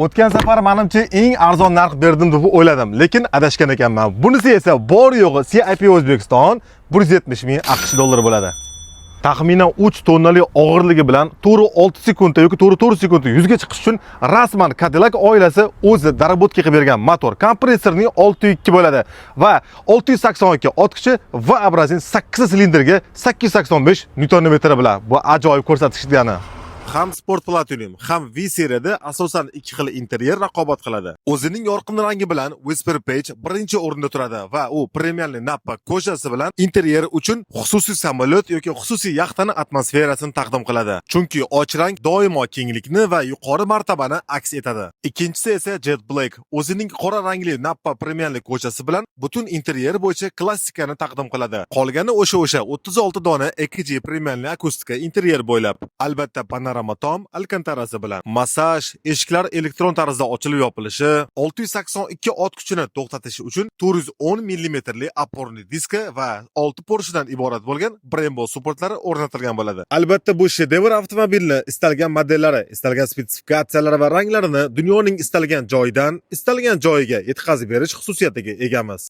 O'tgan safar menimcha eng arzon narx berdim deb o'yladim, lekin adashgan ekanman. Bunisi esa bor yo'g'i CIP O'zbekiston 170 ming AQSh dollari bo'ladi. Taxminan 3 tonnali og'irligi bilan to'g'ri 6 sekundda yoki to'g'ri 4 sekundda 100 ga chiqish uchun rasman Cadillac oilasi o'zi darobotga qilib bergan motor. Kompressorning 6.2 bo'ladi va 682 ot kuchi va образен 8 silindrga 885 Nm bilan. Bu ajoyib ko'rsatkich degani. Ham Sport Platinum, ham V seriyada asosan ikki xil interyer raqobat qiladi. O'zining yorqin rangi bilan Whisper Page birinchi o'rinda turadi va u premiumli nappa ko'shasi bilan interyer uchun xususiy samolyot yoki xususiy yaxtani atmosferasini taqdim qiladi. Chunki och rang doimo kenglikni va yuqori martabani aks etadi. Ikkinchisi esa Jet Black, o'zining qora rangli nappa premiumli ko'shasi bilan butun interyer bo'yicha klassikani taqdim qiladi. Qolgani o'sha 36 dona EKG premiumli akustika interyer bo'ylab. Albatta panorama tom alkantarasi bilan massaj, eshiklar elektron tarzda ochilib yopilishi, 682 ot kuchini to'xtatish uchun 410 mm oporli diska va 6 Porschedan iborat bo'lgan Brembo supportlari o'rnatilgan bo'ladi. Albatta bu shedevr avtomobilni istalgan modellari, istalgan spetsifikatsiyalari va ranglarini dunyoning istalgan joyidan istalgan joyiga yetkazib berish xususiyatiga egamiz.